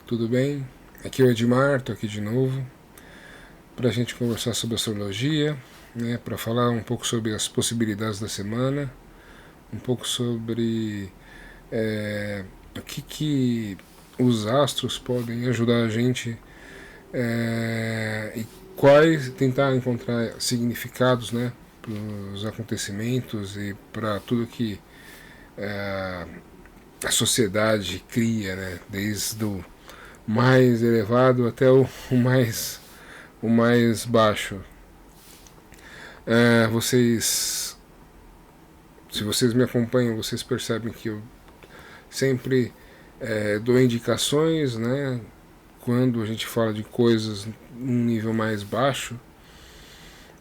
tudo bem? Aqui é o Edmar, estou aqui de novo para a gente conversar sobre astrologia, né, para falar um pouco sobre as possibilidades da semana, um pouco sobre o que os astros podem ajudar a gente e quais tentar encontrar significados, né, para os acontecimentos e para tudo que a sociedade cria, né, desde o mais elevado até o mais baixo. Vocês, se vocês me acompanham, vocês percebem que eu sempre dou indicações, né, quando a gente fala de coisas num nível mais baixo,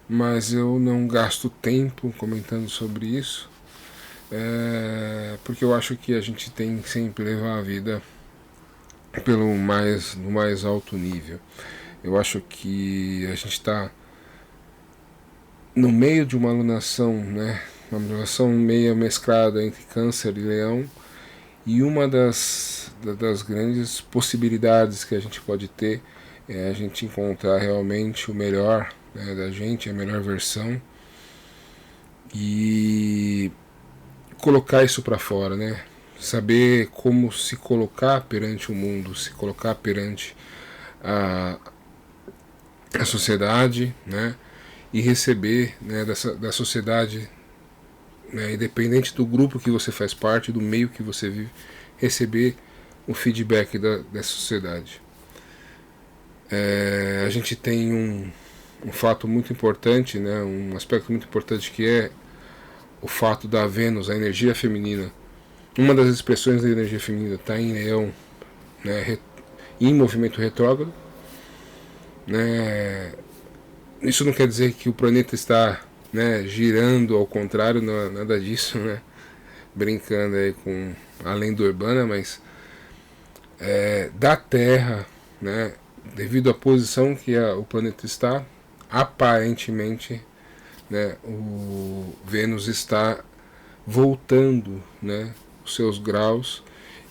mas eu não gasto tempo comentando sobre isso, porque eu acho que a gente tem que sempre levar a vida no mais alto nível. Eu acho que a gente está no meio de uma alunação, né? Uma alunação meia mesclada entre Câncer e Leão, e uma das grandes possibilidades que a gente pode ter é a gente encontrar realmente o melhor, né, da gente, a melhor versão, e colocar isso para fora, né? Saber como se colocar perante o mundo, se colocar perante a sociedade, né? E receber, né, da sociedade, né, independente do grupo que você faz parte, do meio que você vive, receber o feedback dessa sociedade. A gente tem um fato muito importante, né, um aspecto muito importante, que é o fato da Vênus, a energia feminina. Uma das expressões da energia feminina está em Leão, né, em movimento retrógrado, né. Isso não quer dizer que o planeta está, né, girando ao contrário, não, nada disso, né? Brincando aí com a lenda urbana, mas da Terra, né, devido à posição que o planeta está, aparentemente, né, o Vênus está voltando, né, os seus graus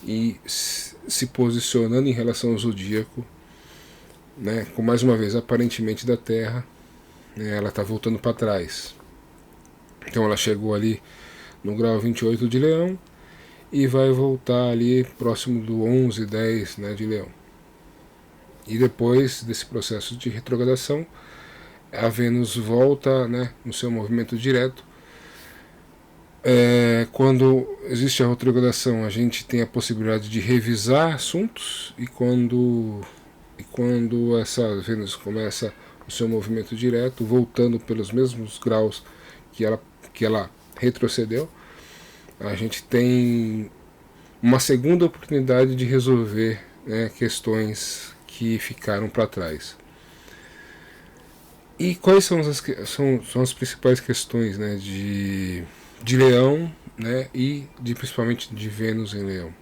e se posicionando em relação ao zodíaco, né, com mais uma vez aparentemente da Terra, né, ela está voltando para trás. Então ela chegou ali no grau 28 de Leão e vai voltar ali próximo do 11, 10, né, de Leão. E depois desse processo de retrogradação, a Vênus volta, né, no seu movimento direto. Quando existe a retrogradação, a gente tem a possibilidade de revisar assuntos, e quando essa Vênus começa o seu movimento direto, voltando pelos mesmos graus que ela retrocedeu, a gente tem uma segunda oportunidade de resolver, né, questões que ficaram para trás. E quais são as principais questões, né, de Leão, né, e principalmente de Vênus em Leão?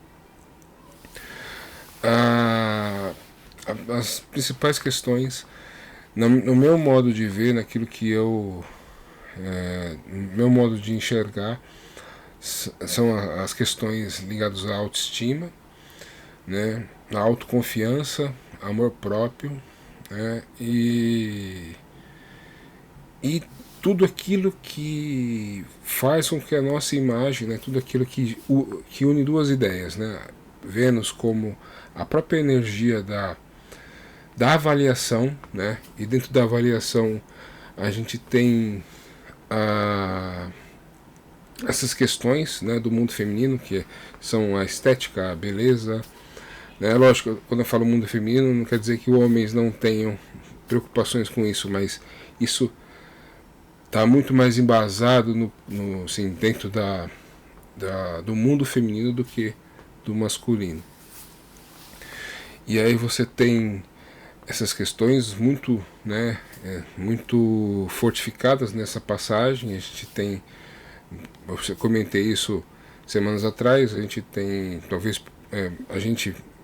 As principais questões, no meu modo de ver, naquilo que no meu modo de enxergar, são as questões ligadas à autoestima, né, à autoconfiança, amor próprio, né, e tudo aquilo que faz com que a nossa imagem, né, tudo aquilo que une duas ideias, né, Vênus como a própria energia da avaliação, né, e dentro da avaliação a gente tem essas questões, né, do mundo feminino, que são a estética, a beleza, né. Lógico, quando eu falo mundo feminino, não quer dizer que homens não tenham preocupações com isso, mas isso está muito mais embasado assim, dentro do mundo feminino do que do masculino. E aí você tem essas questões muito, né, muito fortificadas nessa passagem. A gente tem, eu comentei isso semanas atrás, a gente tem talvez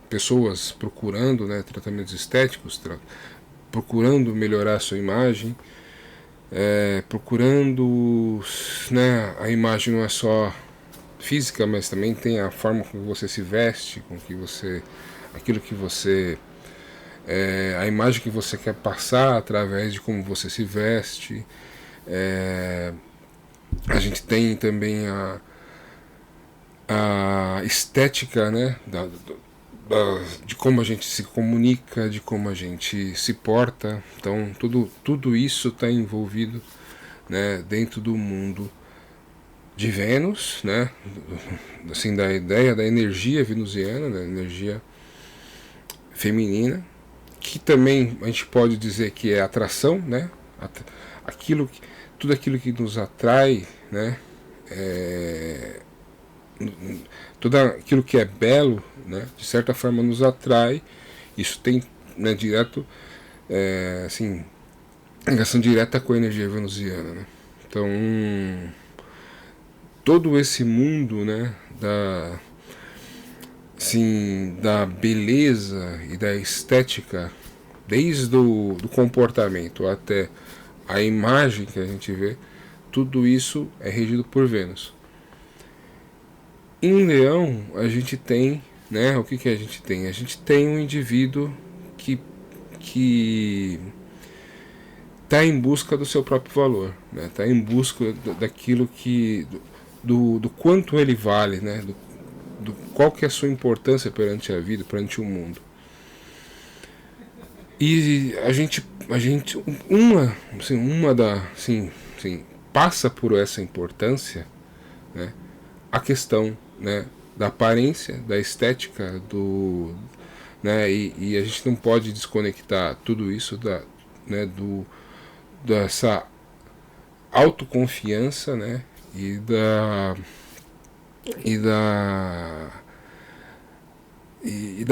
pessoas procurando, né, tratamentos estéticos, procurando melhorar a sua imagem, procurando, né, a imagem não é só física, mas também tem a forma como você se veste, com que você aquilo que você a imagem que você quer passar através de como você se veste. A gente tem também a estética, né, de como a gente se comunica, de como a gente se porta. Então tudo isso está envolvido, né, dentro do mundo de Vênus, né, assim, da ideia da energia venusiana, da energia feminina, que também a gente pode dizer que é atração, né, tudo aquilo que nos atrai, né, tudo aquilo que é belo, né, de certa forma nos atrai. Isso tem, né, direto, assim, ligação direta com a energia venusiana, né? Então todo esse mundo, né, da beleza e da estética, desde do comportamento até a imagem que a gente vê, tudo isso é regido por Vênus. Em Leão a gente tem, né, o que a gente tem? A gente tem um indivíduo que está em busca do seu próprio valor, né? Está em busca daquilo do quanto ele vale, né? Qual que é a sua importância perante a vida, perante o mundo. E a gente passa por essa importância, né? A questão, né, da aparência, da estética, né, e a gente não pode desconectar tudo isso né, dessa autoconfiança, né, e da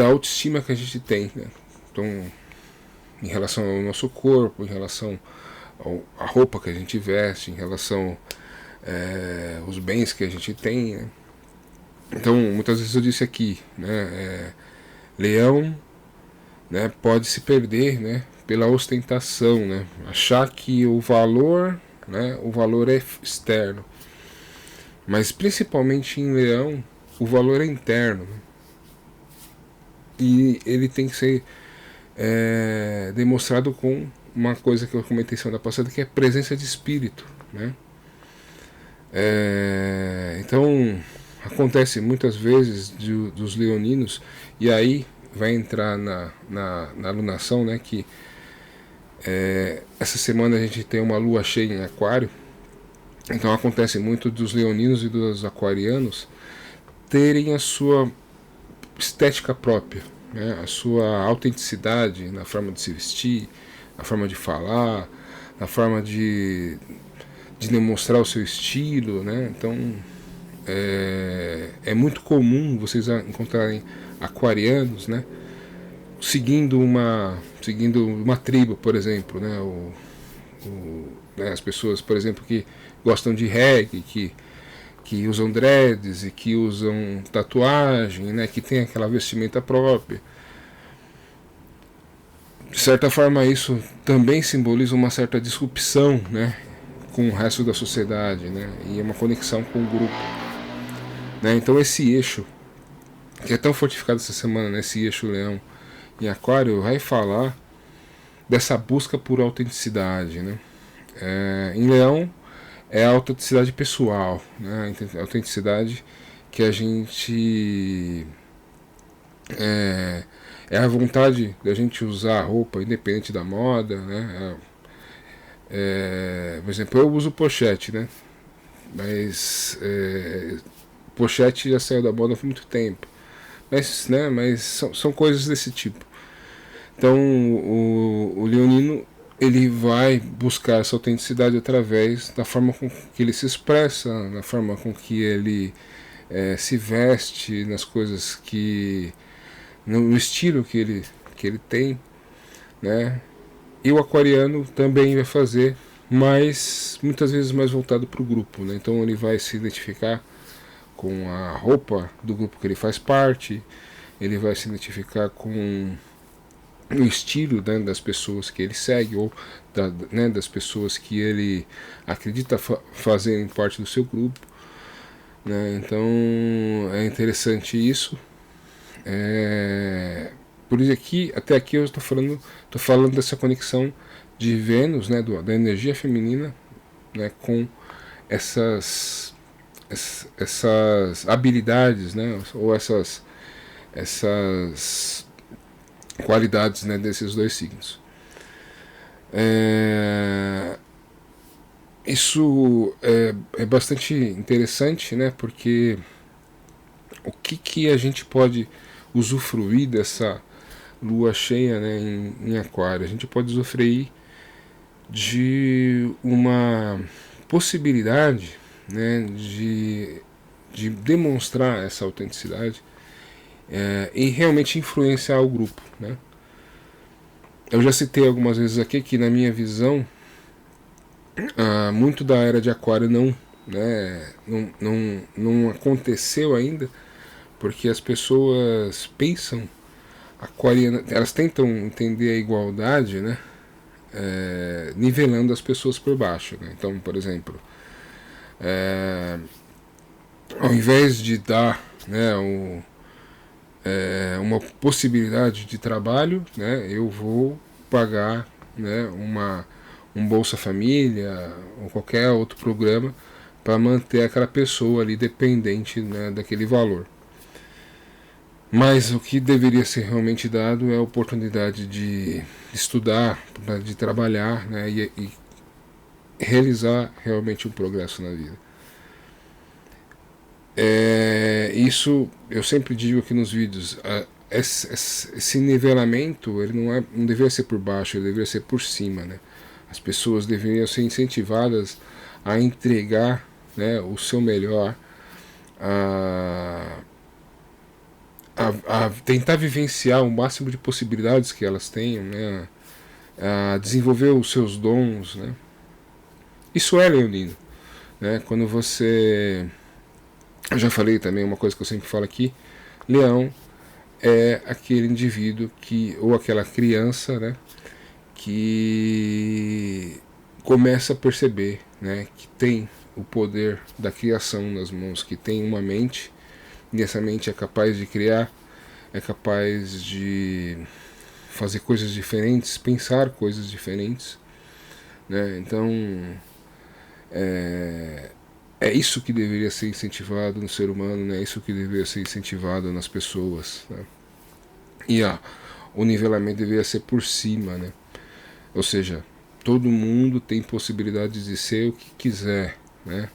autoestima que a gente tem, né? Então, em relação ao nosso corpo, em relação à roupa que a gente veste, em relação aos bens que a gente tem, né? Então, muitas vezes eu disse aqui, né, Leão, né, pode se perder, né, pela ostentação, né, achar que o valor é externo, mas principalmente em Leão o valor é interno, né? E ele tem que ser demonstrado com uma coisa que eu comentei semana passada, que é a presença de espírito, né? Então acontece muitas vezes dos leoninos, e aí vai entrar na alunação, né, que essa semana a gente tem uma lua cheia em Aquário. Então acontece muito dos leoninos e dos aquarianos terem a sua estética própria, né, a sua autenticidade na forma de se vestir, na forma de falar, na forma de demonstrar o seu estilo, né? Então é muito comum vocês encontrarem aquarianos, né, seguindo uma tribo, por exemplo, né, né, as pessoas, por exemplo, que gostam de reggae, que usam dreads e que usam tatuagem, né, que tem aquela vestimenta própria. De certa forma, isso também simboliza uma certa disrupção, né, com o resto da sociedade, né, e uma conexão com o grupo, né? Então esse eixo que é tão fortificado essa semana, né, esse eixo Leão em Aquário, vai falar dessa busca por autenticidade, né? Em Leão é a autenticidade pessoal, né? A autenticidade que a gente é a vontade da gente usar a roupa independente da moda, né? Por exemplo, eu uso pochete, né? Mas pochete já saiu da moda há muito tempo. Mas são coisas desse tipo. Então o leonino ele vai buscar essa autenticidade através da forma com que ele se expressa, na forma com que ele se veste, nas coisas no estilo que ele tem, né? E o aquariano também vai fazer, mas muitas vezes mais voltado para o grupo, né? Então ele vai se identificar com a roupa do grupo que ele faz parte, ele vai se identificar com o estilo, né, das pessoas que ele segue, ou né, das pessoas que ele acredita fazerem parte do seu grupo, né? Então é interessante isso. Por isso aqui, até aqui eu estou falando dessa conexão de Vênus, né, da energia feminina, né, com essas habilidades, né, ou essas qualidades, né, desses dois signos. Isso é bastante interessante, né, porque o que a gente pode usufruir dessa lua cheia, né, em Aquário? A gente pode usufruir de uma possibilidade, né, de demonstrar essa autenticidade e realmente influenciar o grupo, né? Eu já citei algumas vezes aqui que, na minha visão, muito da era de Aquário não aconteceu ainda, porque as pessoas pensam aquariana, elas tentam entender a igualdade, né, nivelando as pessoas por baixo, né? Então, por exemplo, ao invés de dar, né, uma possibilidade de trabalho, né, eu vou pagar, né, um Bolsa Família ou qualquer outro programa para manter aquela pessoa ali dependente, né, daquele valor. Mas o que deveria ser realmente dado é a oportunidade de estudar, de trabalhar, né, e realizar realmente um progresso na vida. Isso eu sempre digo aqui nos vídeos. Esse nivelamento ele não deveria ser por baixo, ele deveria ser por cima, né? As pessoas deveriam ser incentivadas a entregar, né, o seu melhor, a tentar vivenciar o máximo de possibilidades que elas tenham, né, a desenvolver os seus dons, né? Isso é leonino, né? Quando você, eu já falei também uma coisa que eu sempre falo aqui, Leão é aquele indivíduo que, ou aquela criança, né, que começa a perceber, né, que tem o poder da criação nas mãos, que tem uma mente, e essa mente é capaz de criar, é capaz de fazer coisas diferentes, pensar coisas diferentes, né? Então é isso que deveria ser incentivado no ser humano, né? É isso que deveria ser incentivado nas pessoas, né? E o nivelamento deveria ser por cima, né? Ou seja, todo mundo tem possibilidade de ser o que quiser, né?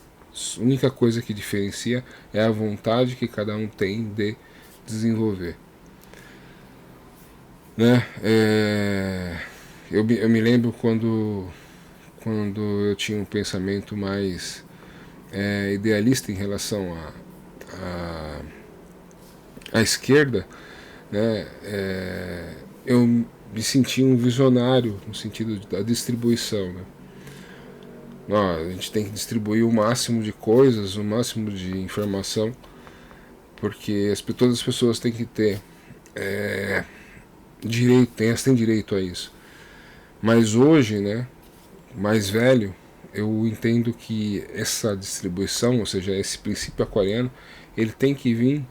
A única coisa que diferencia é a vontade que cada um tem de desenvolver, né? Eu me lembro quando eu tinha um pensamento mais idealista em relação à esquerda, né? Eu me sentia um visionário no sentido da distribuição, né? A gente tem que distribuir o máximo de coisas, o máximo de informação, porque todas as pessoas têm que ter direito, elas têm direito a isso. Mas hoje, né, mais velho, eu entendo que essa distribuição, ou seja, esse princípio aquariano, ele tem que vir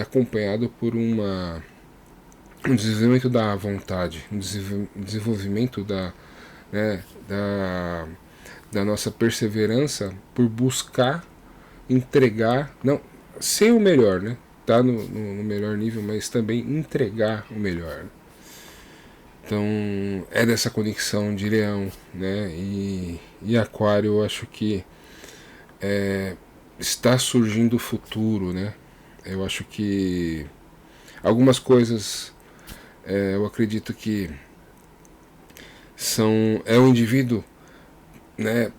acompanhado por um desenvolvimento da vontade, um desenvolvimento né, da nossa perseverança por buscar entregar, não ser o melhor, né? Tá no melhor nível, mas também entregar o melhor. Então é dessa conexão de Leão, né? E Aquário, eu acho que está surgindo o futuro, né? Eu acho que algumas coisas eu acredito que é um indivíduo, né,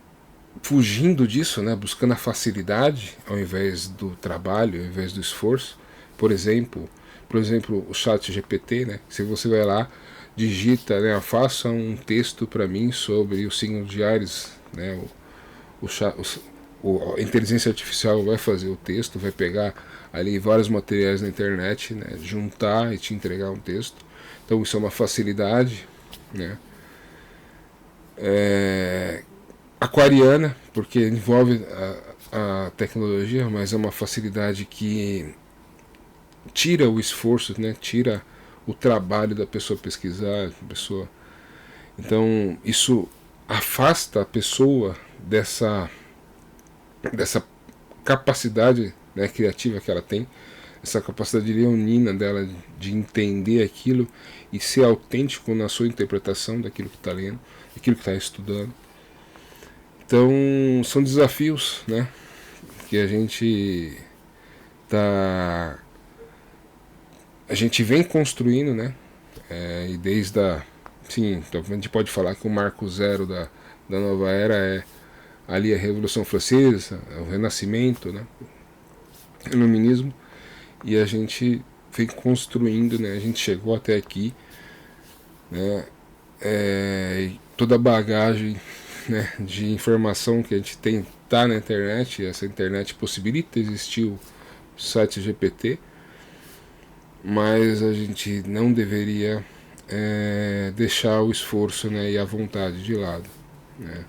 fugindo disso, né, buscando a facilidade ao invés do trabalho, ao invés do esforço. Por exemplo, o chat GPT, né, se você vai lá, digita, né, faça um texto para mim sobre o signo de Áries, né, a inteligência artificial vai fazer o texto, vai pegar ali vários materiais na internet, né, juntar e te entregar um texto. Então isso é uma facilidade, né, aquariana, porque envolve a tecnologia, mas é uma facilidade que tira o esforço, né? Tira o trabalho da pessoa pesquisar, da pessoa. Então isso afasta a pessoa dessa capacidade, né, criativa que ela tem, essa capacidade leonina dela de entender aquilo e ser autêntico na sua interpretação daquilo que está lendo, daquilo que está estudando. Então são desafios, né, que a gente vem construindo, né, e desde sim, a gente pode falar que o marco zero da nova era é ali a Revolução Francesa, o Renascimento, né, o Iluminismo, e a gente vem construindo, né, a gente chegou até aqui, né, toda a bagagem, né, de informação que a gente tem tá na internet. Essa internet possibilita existir o site GPT, mas a gente não deveria deixar o esforço, né, e a vontade de lado, né.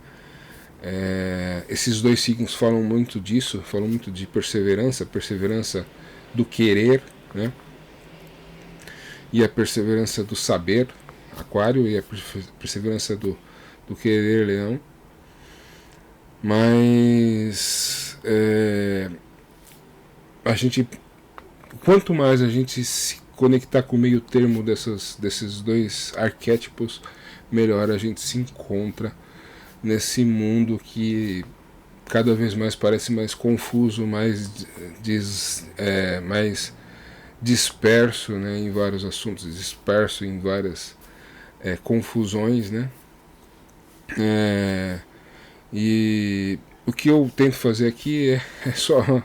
Esses dois signos falam muito disso, falam muito de perseverança do querer, né, e a perseverança do saber, Aquário, e a perseverança do querer, Leão. Mas a gente, quanto mais a gente se conectar com o meio termo desses dois arquétipos, melhor a gente se encontra nesse mundo que cada vez mais parece mais confuso, mais disperso, né, em vários assuntos, disperso em várias confusões, né. E o que eu tento fazer aqui é só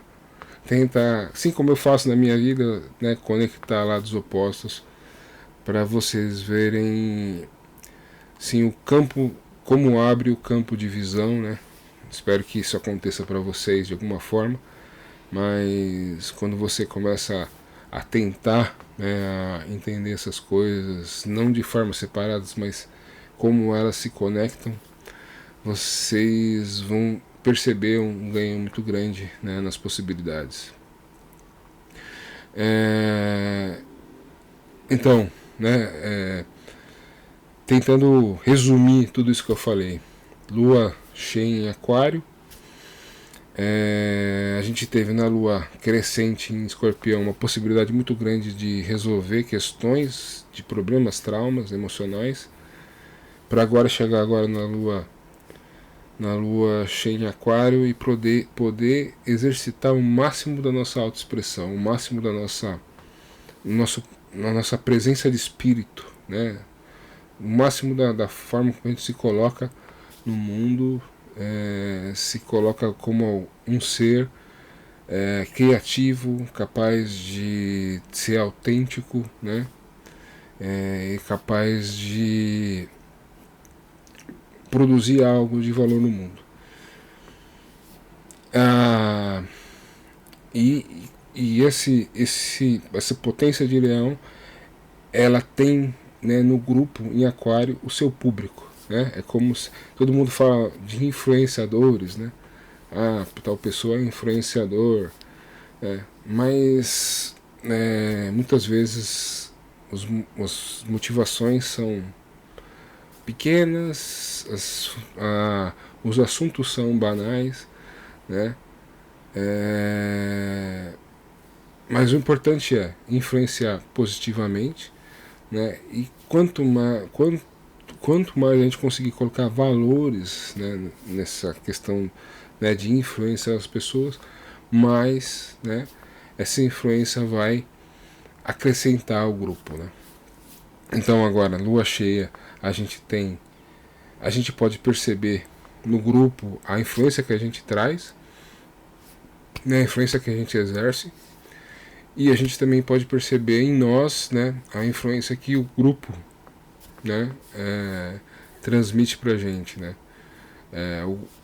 tentar, assim como eu faço na minha vida, né, conectar lados opostos para vocês verem, sim, o campo, como abre o campo de visão, né. Espero que isso aconteça para vocês de alguma forma, mas quando você começa a tentar, né, a entender essas coisas, não de formas separadas, mas como elas se conectam, vocês vão perceber um ganho muito grande, né, nas possibilidades. Então, né, tentando resumir tudo isso que eu falei: Lua cheia em Aquário, a gente teve na Lua crescente em Escorpião uma possibilidade muito grande de resolver questões de problemas, traumas emocionais, para agora chegar agora na Lua cheia em Aquário e poder exercitar o máximo da nossa autoexpressão, o máximo da nossa presença de espírito, né? O máximo da forma como a gente se coloca no mundo, se coloca como um ser criativo, capaz de ser autêntico, né? E capaz de produzir algo de valor no mundo. E essa potência de Leão, ela tem, né, no grupo em Aquário o seu público, né? É como se todo mundo fala de influenciadores, né? Tal pessoa é influenciador, mas muitas vezes as motivações são pequenas, os assuntos são banais, né? Mas o importante é influenciar positivamente, né? E quanto mais a gente conseguir colocar valores, né, nessa questão, né, de influenciar as pessoas, mais, né, essa influência vai acrescentar ao grupo, né? Então agora, lua cheia, a gente pode perceber no grupo a influência que a gente traz, né, a influência que a gente exerce, e a gente também pode perceber em nós, né, a influência que o grupo, né, transmite pra gente, né?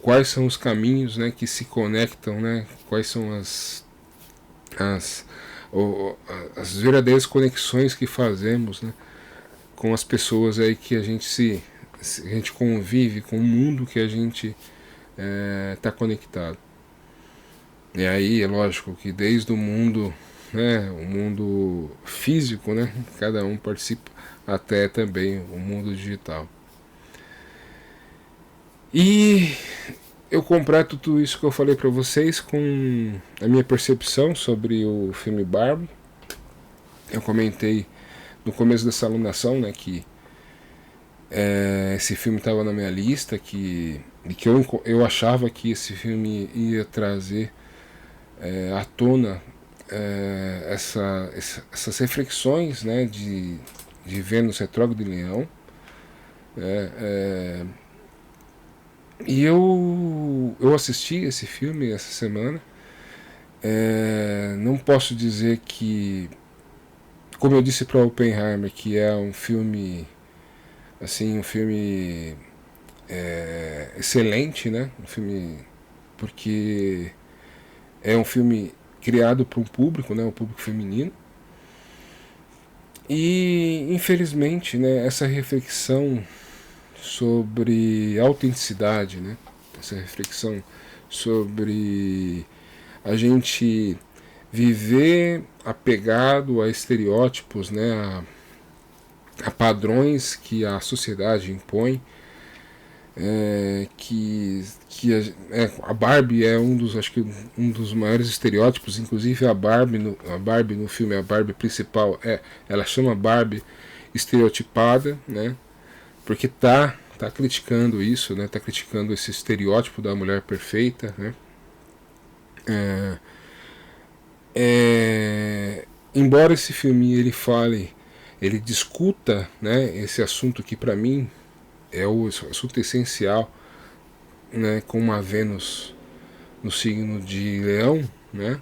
Quais são os caminhos, né, que se conectam, né? Quais são as verdadeiras conexões que fazemos, né, com as pessoas aí que a gente convive, com o mundo que a gente está conectado. E aí é lógico que desde o mundo, né, o mundo físico, né, cada um participa, até também o mundo digital. E eu completo tudo isso que eu falei para vocês com a minha percepção sobre o filme Barbie. Eu comentei no começo dessa alunação, né, que esse filme estava na minha lista, que eu achava que esse filme ia trazer à tona essas reflexões, né, de Vênus retrógrado de Leão. E eu assisti esse filme essa semana. Não posso dizer que, como eu disse para Oppenheimer, que é um filme assim, um filme excelente, né? Um filme porque é um filme criado para um público, né? Um público feminino. E infelizmente, né? Essa reflexão sobre autenticidade, né? Essa reflexão sobre a gente viver apegado a estereótipos, né? A padrões que a sociedade impõe, a Barbie é acho que um dos maiores estereótipos. Inclusive a Barbie no filme, a Barbie principal, ela chama Barbie estereotipada, né? Porque tá criticando isso, né? Tá criticando esse estereótipo da mulher perfeita, né? Embora esse filme ele discuta, né, esse assunto que para mim é o assunto essencial, né, com uma Vênus no signo de Leão, né?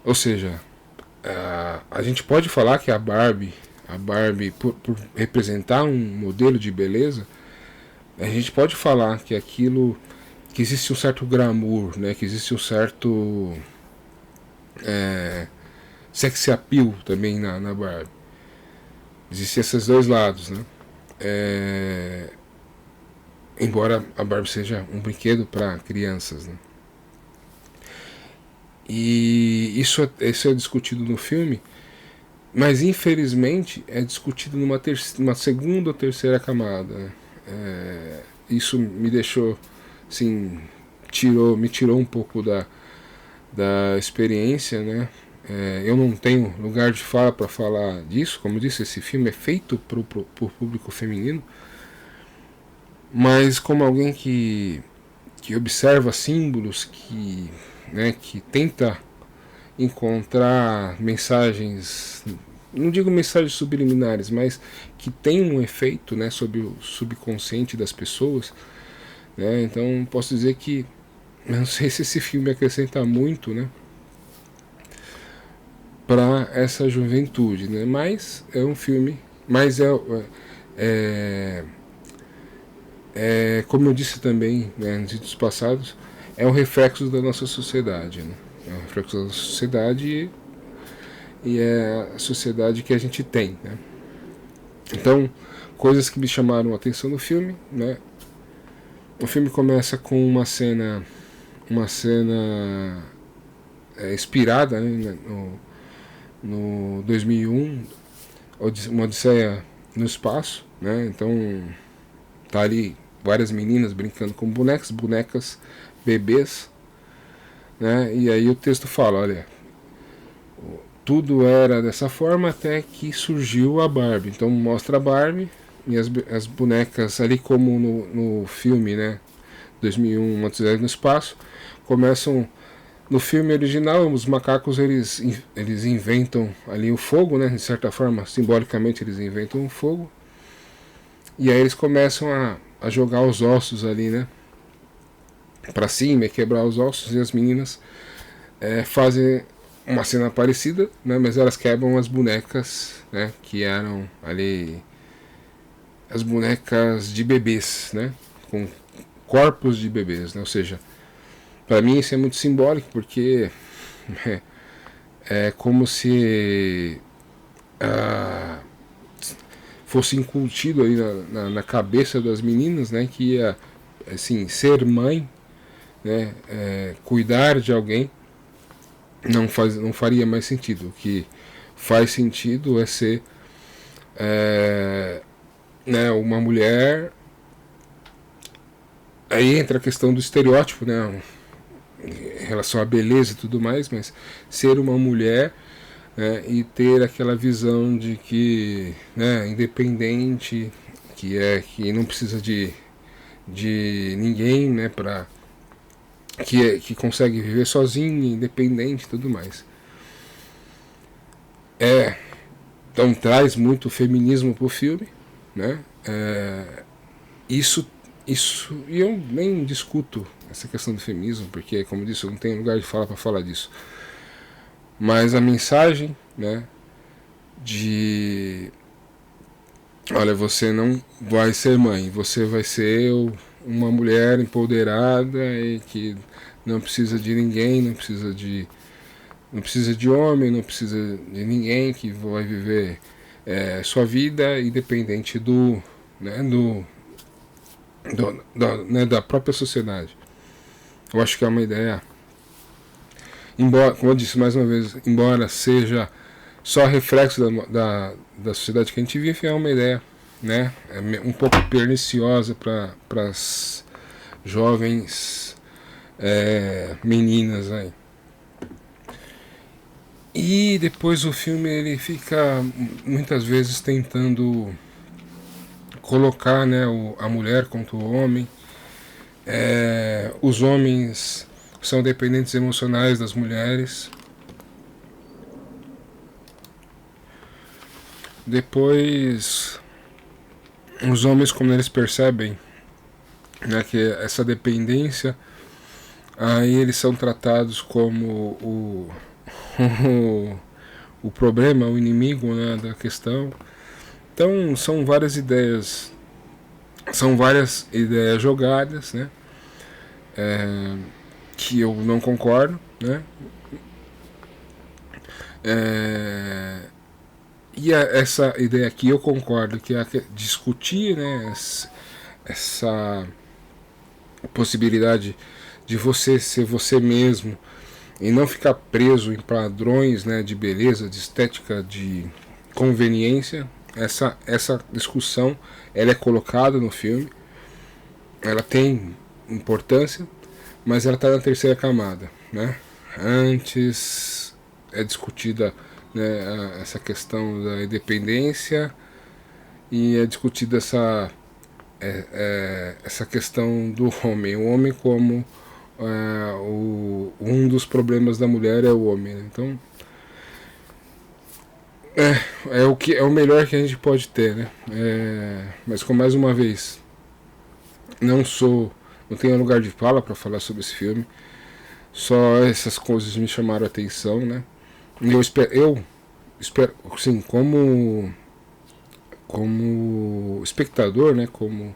Ou seja, a gente pode falar que a Barbie por representar um modelo de beleza, a gente pode falar que que existe um certo glamour, né, que existe um certo sex appeal também na Barbie. Existem esses dois lados, né? Embora a Barbie seja um brinquedo para crianças, né? E isso é discutido no filme, mas infelizmente é discutido numa segunda ou terceira camada, né? Isso me deixou, assim, me tirou um pouco da experiência, né? Eu não tenho lugar de fala para falar disso. Como eu disse, esse filme é feito pro público feminino, mas como alguém que observa símbolos, né, que tenta encontrar mensagens, não digo mensagens subliminares, mas que tem um efeito, né, sobre o subconsciente das pessoas, né? Então posso dizer que eu não sei se esse filme acrescenta muito, né, para essa juventude, né? Mas é um filme, mas como eu disse também, né, nos vídeos passados, é um reflexo da nossa sociedade, né? É um reflexo da nossa sociedade e é a sociedade que a gente tem, né? Então, coisas que me chamaram a atenção no filme, né? O filme começa com uma cena inspirada, né, no 2001, uma Odisseia no espaço, né? Então tá ali várias meninas brincando com bonecas bebês, né? E aí o texto fala, olha, tudo era dessa forma até que surgiu a Barbie. Então mostra a Barbie e as bonecas ali, como no filme, né, 2001, uma Odisseia no espaço, começam. No filme original, os macacos eles inventam ali o fogo, né? De certa forma, simbolicamente eles inventam o fogo. E aí eles começam a jogar os ossos ali, né, para cima, e quebrar os ossos. E as meninas fazem uma cena parecida, né? Mas elas quebram as bonecas, né? Que eram ali as bonecas de bebês, né? Com corpos de bebês, né? Ou seja, para mim isso é muito simbólico, porque é como se fosse incutido aí na cabeça das meninas, né, que ia, assim, ser mãe, né, cuidar de alguém, não faria mais sentido. O que faz sentido é ser né, uma mulher. Aí entra a questão do estereótipo, né, em relação à beleza e tudo mais, mas ser uma mulher, né, e ter aquela visão de que, né, independente, que não precisa de ninguém, né, que consegue viver sozinha, independente e tudo mais. Então traz muito feminismo pro filme, né? Isso, e eu nem discuto essa questão do feminismo, porque, como eu disse, eu não tenho lugar de fala para falar disso. Mas a mensagem, né, de olha, você não vai ser mãe, você vai ser uma mulher empoderada e que não precisa de ninguém, não precisa de homem, não precisa de ninguém, que vai viver sua vida independente né, né, da própria sociedade. Eu acho que é uma ideia, embora, como eu disse mais uma vez, embora seja só reflexo da sociedade que a gente vive, é uma ideia, né, um pouco perniciosa para as jovens meninas aí. E depois o filme ele fica muitas vezes tentando colocar, né, a mulher contra o homem. Os homens são dependentes emocionais das mulheres. Depois, os homens, quando eles percebem, né, que essa dependência, aí eles são tratados como o problema, o inimigo, né, da questão. Então são várias ideias jogadas, né, que eu não concordo, né. E essa ideia aqui eu concordo, que é discutir, né, essa possibilidade de você ser você mesmo e não ficar preso em padrões, né, de beleza, de estética, de conveniência. Essa discussão ela é colocada no filme, ela tem importância, mas ela está na terceira camada, né? Antes é discutida, né, essa questão da independência e é discutida essa questão do homem, o homem como um dos problemas da mulher é o homem, né? Então é o que é o melhor que a gente pode ter, né? Mas com mais uma vez, não tenho lugar de fala para falar sobre esse filme. Só essas coisas me chamaram a atenção, né? E eu espero, assim, como espectador, né? Como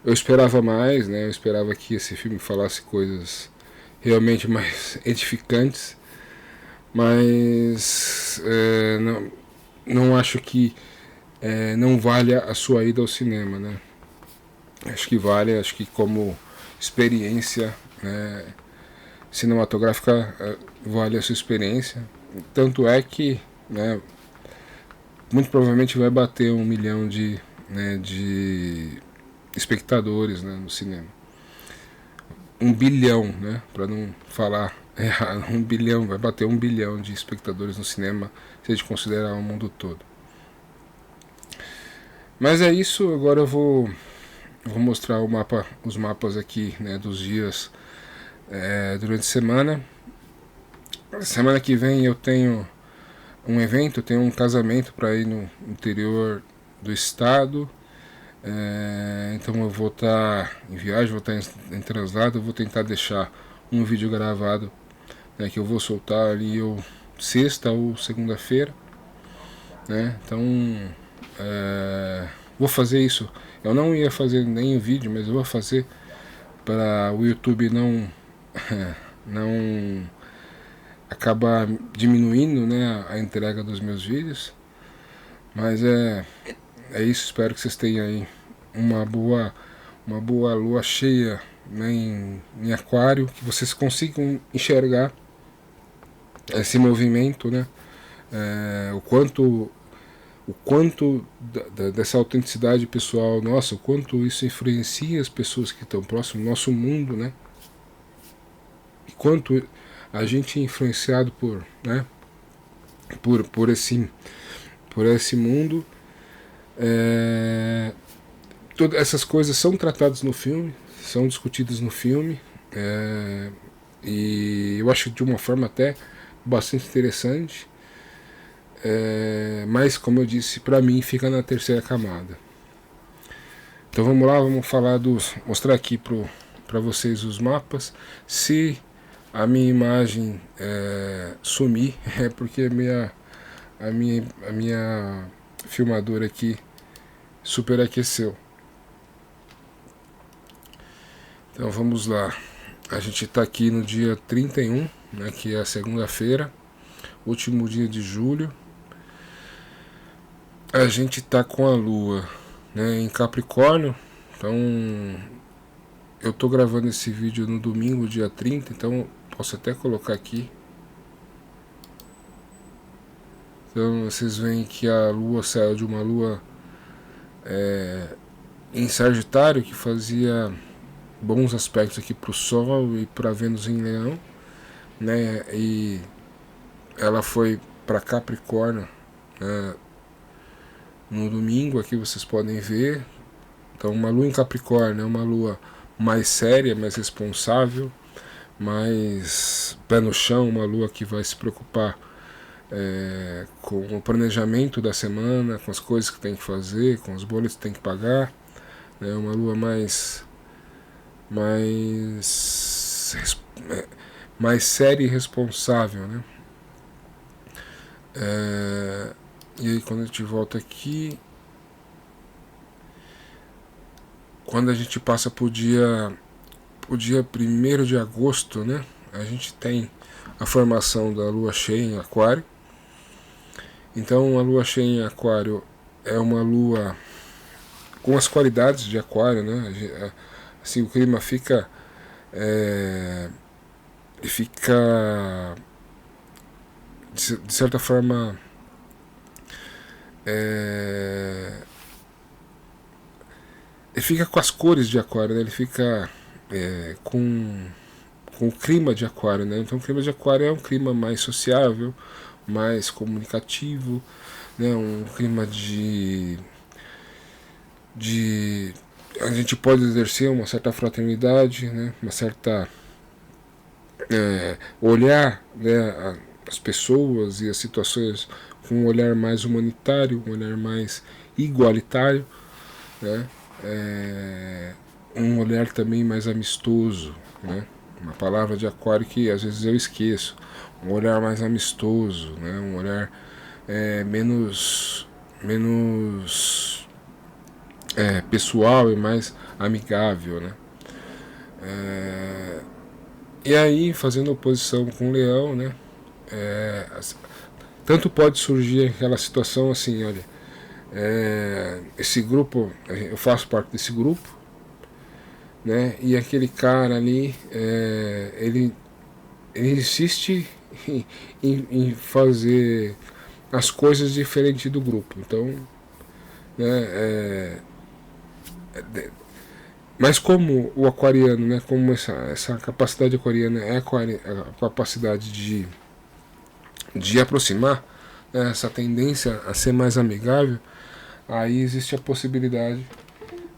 eu esperava mais, né? Eu esperava que esse filme falasse coisas realmente mais edificantes, mas não acho que não valha a sua ida ao cinema, né? Acho que como experiência, né, cinematográfica, vale a sua experiência. Tanto é que, né, muito provavelmente vai bater 1 milhão de espectadores, né, no cinema. 1 bilhão, né, para não falar errado, 1 bilhão, vai bater 1 bilhão de espectadores no cinema, se a gente considerar o mundo todo. Mas é isso, agora eu vou mostrar os mapas aqui, né, dos dias durante a semana. Semana que vem eu tenho um evento, eu tenho um casamento para ir no interior do estado. Então eu vou estar em viagem, vou estar em translado, eu vou tentar deixar um vídeo gravado, né, que eu vou soltar ali sexta ou segunda-feira, né? Então vou fazer isso. Eu não ia fazer nem o vídeo, mas eu vou fazer para o YouTube não acabar diminuindo, né, a entrega dos meus vídeos. Mas é isso, espero que vocês tenham aí uma boa lua cheia, né, em aquário, que vocês consigam enxergar esse movimento, né? O quanto dessa autenticidade pessoal nossa, o quanto isso influencia as pessoas que estão próximas do nosso mundo, né? E quanto a gente é influenciado né? por esse mundo. Todas essas coisas são tratadas no filme, são discutidas no filme, e eu acho de uma forma até bastante interessante. Mas, como eu disse, para mim fica na terceira camada. Então vamos lá, vamos falar mostrar aqui para vocês os mapas. Se a minha imagem sumir, é porque a minha filmadora aqui superaqueceu. Então vamos lá. A gente está aqui no dia 31, né, que é a segunda-feira, último dia de julho. A gente está com a Lua, né, em Capricórnio. Então eu estou gravando esse vídeo no domingo, dia 30, então posso até colocar aqui. Então vocês veem que a Lua saiu de uma Lua em Sagitário, que fazia bons aspectos aqui para o Sol e para Vênus em Leão, né? E ela foi para Capricórnio, né, no domingo. Aqui vocês podem ver. Então uma Lua em Capricórnio é uma Lua mais séria, mais responsável, mais pé no chão, uma Lua que vai se preocupar com o planejamento da semana, com as coisas que tem que fazer, com os boletos que tem que pagar, né? Uma Lua mais séria e responsável, né? E aí quando a gente volta aqui, quando a gente passa pro dia 1º de agosto, né, a gente tem a formação da Lua cheia em Aquário. Então a Lua cheia em Aquário é uma Lua com as qualidades de Aquário, né? Assim, o clima fica de certa forma ele fica com as cores de Aquário, né? Ele fica com o clima de Aquário, né? Então o clima de Aquário é um clima mais sociável, mais comunicativo, né? Um clima de a gente pode exercer uma certa fraternidade, né? Uma certa olhar, né, as pessoas e as situações com um olhar mais humanitário, um olhar mais igualitário, né? Um olhar também mais amistoso, né? Uma palavra de Aquário que às vezes eu esqueço. Um olhar mais amistoso, né? Um olhar menos pessoal e mais amigável, né? E aí, fazendo oposição com o Leão, né? Tanto pode surgir aquela situação assim, olha, esse grupo, eu faço parte desse grupo, né? E aquele cara ali, ele insiste em fazer as coisas diferente do grupo. Então, né? Mas como o aquariano, né? Como essa capacidade aquariana é a capacidade de aproximar, né, essa tendência a ser mais amigável, aí existe a possibilidade,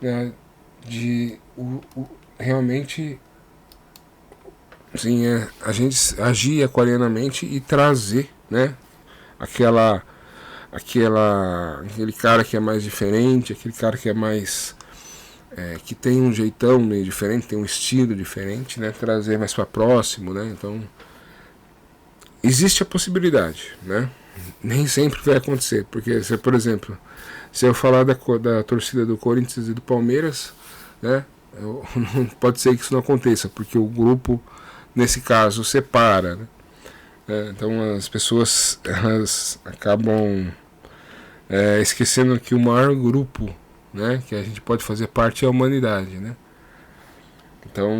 né, de realmente assim, a gente agir aquarianamente e trazer, né, aquele cara que é mais diferente, aquele cara que é mais que tem um jeitão meio diferente, tem um estilo diferente, né, trazer mais para próximo, né. Então existe a possibilidade, né? Nem sempre vai acontecer, porque se, por exemplo, se eu falar da torcida do Corinthians e do Palmeiras, né, pode ser que isso não aconteça, porque o grupo, nesse caso, separa, né? Então as pessoas elas acabam esquecendo que o maior grupo, né, que a gente pode fazer parte é a humanidade, né? Então,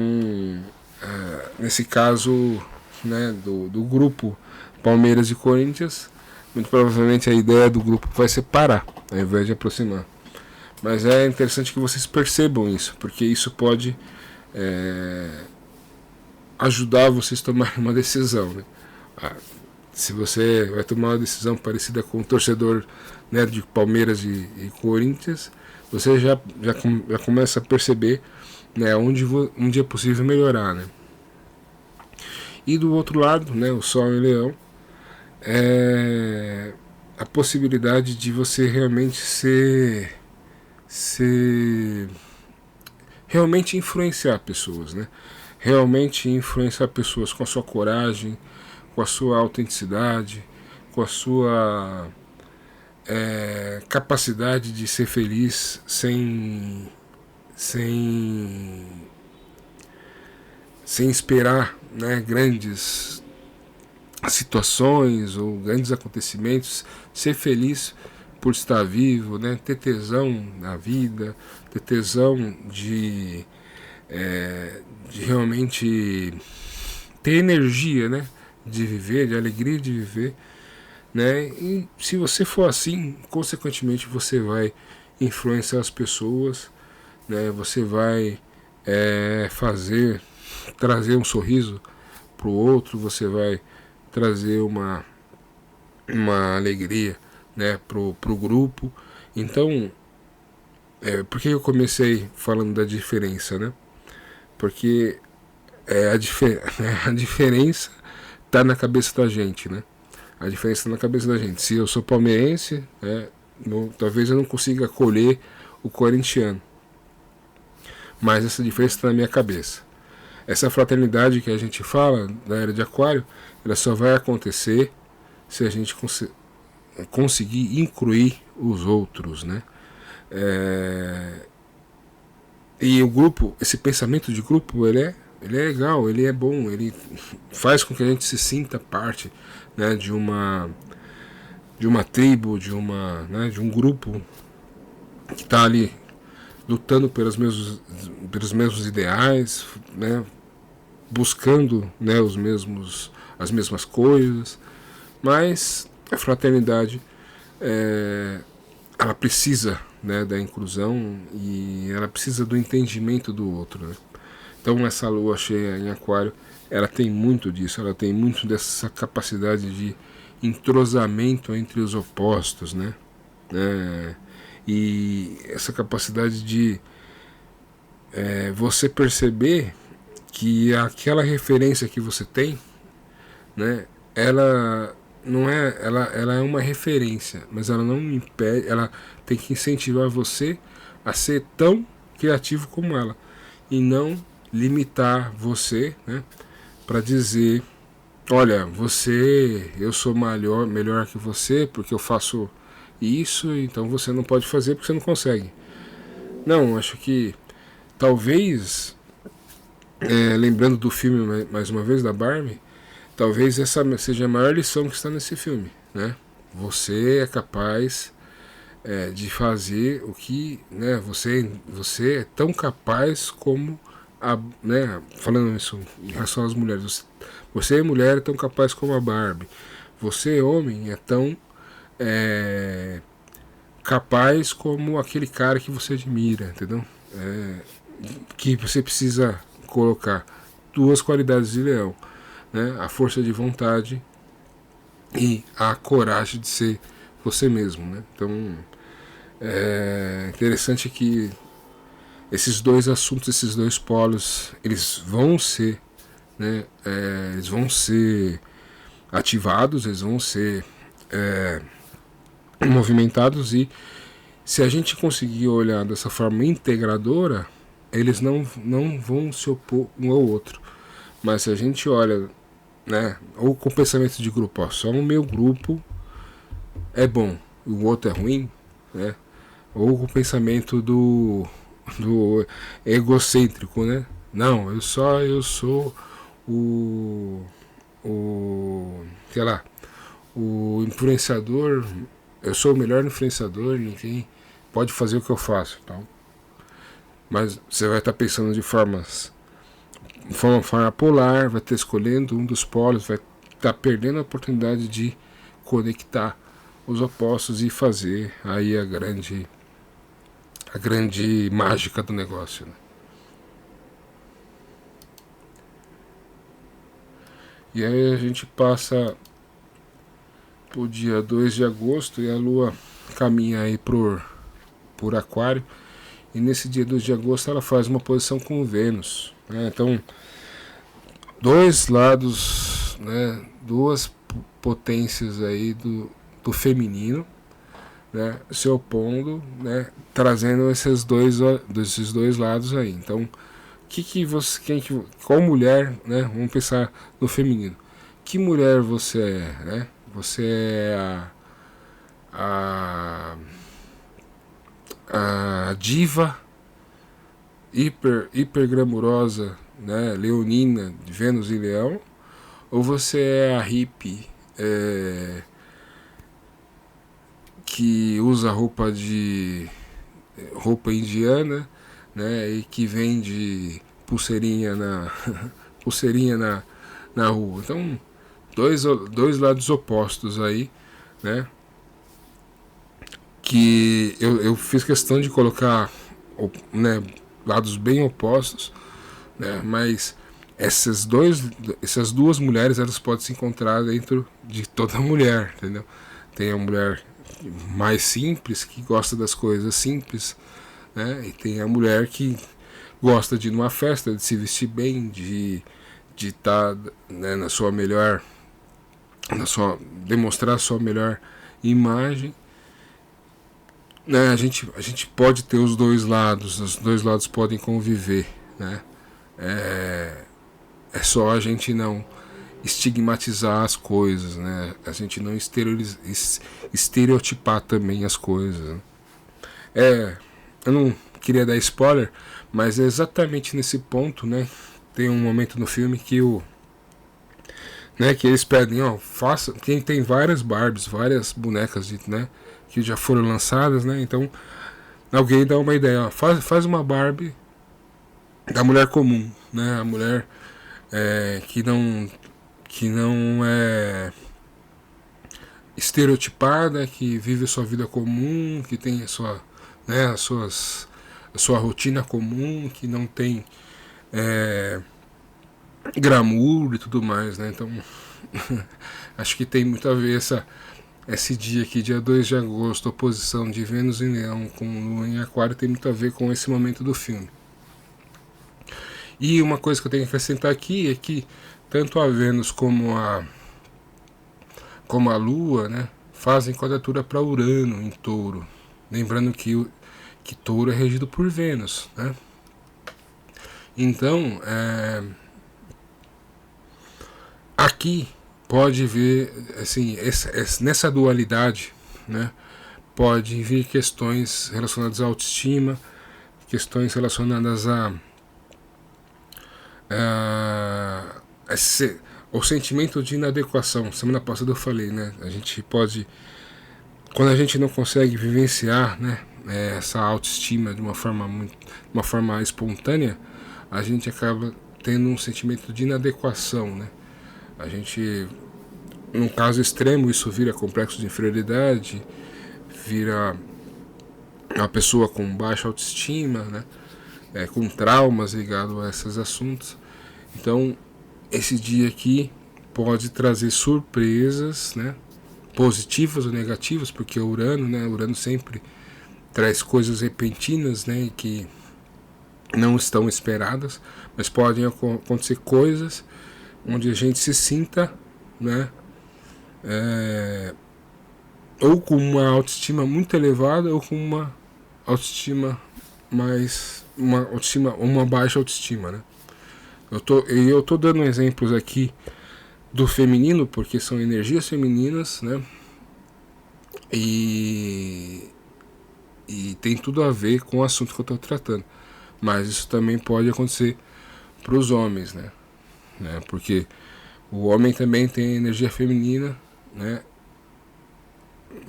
nesse caso, né, do grupo Palmeiras e Corinthians, muito provavelmente a ideia do grupo vai separar, ao invés de aproximar. Mas é interessante que vocês percebam isso, porque isso pode ajudar vocês a tomar uma decisão, né? Se você vai tomar uma decisão parecida com o torcedor, né, de Palmeiras e Corinthians, você já começa a perceber, né, onde é possível melhorar, né? E do outro lado, né, o Sol e o Leão, é a possibilidade de você realmente realmente influenciar pessoas, né? Realmente influenciar pessoas com a sua coragem, com a sua autenticidade, com a sua capacidade de ser feliz sem esperar, né, grandes situações ou grandes acontecimentos, ser feliz por estar vivo, né, ter tesão na vida, ter tesão de realmente ter energia, né, de viver, de alegria de viver, né? E se você for assim, consequentemente você vai influenciar as pessoas, né? Você vai trazer um sorriso pro outro, você vai trazer uma alegria, né, pro grupo. Então, por que eu comecei falando da diferença, né? Porque a diferença tá na cabeça da gente, né? A diferença está na cabeça da gente. Se eu sou palmeirense, talvez eu não consiga acolher o corintiano, mas essa diferença está na minha cabeça. Essa fraternidade que a gente fala da era de Aquário, ela só vai acontecer se a gente conseguir incluir os outros, né? E o grupo, esse pensamento de grupo, ele é legal, ele é bom, ele faz com que a gente se sinta parte, né, de uma tribo, de um grupo que está ali lutando pelos mesmos ideais, né, buscando, né, as mesmas coisas. Mas a fraternidade ela precisa, né, da inclusão, e ela precisa do entendimento do outro, né? Então essa lua cheia em Aquário, ela tem muito disso, ela tem muito dessa capacidade de entrosamento entre os opostos, né? E essa capacidade de você perceber que aquela referência que você tem, né, ela não é, ela é uma referência, mas ela não impede, ela tem que incentivar você a ser tão criativo como ela, e não limitar você, né, para dizer, olha, eu sou melhor que você porque eu faço isso, então você não pode fazer porque você não consegue. Não, acho que talvez, lembrando do filme mais uma vez, da Barbie, talvez essa seja a maior lição que está nesse filme, né? Você é capaz de fazer o que, né? Você é tão capaz como né? Falando isso em relação às mulheres, você é mulher, é tão capaz como a Barbie. Você, homem, é tão capaz como aquele cara que você admira, entendeu? Que você precisa colocar duas qualidades de leão, né? A força de vontade e a coragem de ser você mesmo, né? Então é interessante que esses dois assuntos, esses dois polos, eles vão ser, né? Eles vão ser ativados, eles vão ser movimentados, e se a gente conseguir olhar dessa forma integradora, eles não vão se opor um ao outro. Mas se a gente olha, né, ou com pensamento de grupo, ó, só o meu grupo é bom e o outro é ruim, né, ou com o pensamento do egocêntrico, né, não, eu sou o sei lá, o influenciador, eu sou o melhor influenciador, ninguém pode fazer o que eu faço, tal. Mas você vai estar pensando de forma polar, vai estar escolhendo um dos polos, vai está perdendo a oportunidade de conectar os opostos e fazer aí a grande mágica do negócio, né? E aí a gente passa pro dia 2 de agosto e a Lua caminha aí por Aquário, e nesse dia 2 de agosto ela faz uma posição com Vênus, né? Então, dois lados, né, duas potências aí do feminino, né, se opondo, né, trazendo esses dois lados aí. Então, qual mulher, né, vamos pensar no feminino, que mulher você é, né? Você é a, a diva hiper glamurosa, né, leonina de Vênus e Leão, ou você é a hippie, que usa roupa indiana, né, e que vende pulseirinha na rua. Então, dois lados opostos aí, né, que eu fiz questão de colocar, né, lados bem opostos, né, mas essas duas mulheres, elas podem se encontrar dentro de toda mulher, entendeu? Tem a mulher mais simples, que gosta das coisas simples, né, e tem a mulher que gosta de ir numa festa, de se vestir bem, de estar, né, na sua melhor, demonstrar a sua melhor imagem, né? A gente pode ter os dois lados podem conviver, né? É só a gente não estigmatizar as coisas, né? A gente não estereotipar também as coisas, né? Eu não queria dar spoiler, mas é exatamente nesse ponto, né? Tem um momento no filme que né, que eles pedem, ó, faça, tem várias Barbies, várias bonecas né, que já foram lançadas, né? Então alguém dá uma ideia, ó, faz uma Barbie da mulher comum, né? A mulher que não é estereotipada, que vive a sua vida comum, que tem né, a sua rotina comum, que não tem glamour e tudo mais, né? Então acho que tem muito a ver esse dia aqui, dia 2 de agosto, oposição de Vênus em Leão com Lua em Aquário, tem muito a ver com esse momento do filme. E uma coisa que eu tenho que acrescentar aqui é que tanto a Vênus como a Lua, né, fazem quadratura para Urano em Touro. Lembrando que Touro é regido por Vênus, né? Então, aqui pode ver, assim, nessa dualidade, né, pode vir questões relacionadas à autoestima, questões relacionadas o sentimento de inadequação. Semana passada eu falei, né, a gente pode, quando a gente não consegue vivenciar, né, essa autoestima de uma forma espontânea, a gente acaba tendo um sentimento de inadequação, né? A gente, num caso extremo, isso vira complexo de inferioridade, vira uma pessoa com baixa autoestima, né? Com traumas ligados a esses assuntos. Então, esse dia aqui pode trazer surpresas, né? Positivas ou negativas, porque o Urano, né? O Urano sempre traz coisas repentinas, né? Que não estão esperadas, mas podem acontecer coisas onde a gente se sinta, né, ou com uma autoestima muito elevada ou com uma autoestima uma baixa autoestima, né? Eu tô dando exemplos aqui do feminino porque são energias femininas, né? E tem tudo a ver com o assunto que eu estou tratando, mas isso também pode acontecer para os homens, né? Porque o homem também tem energia feminina, né,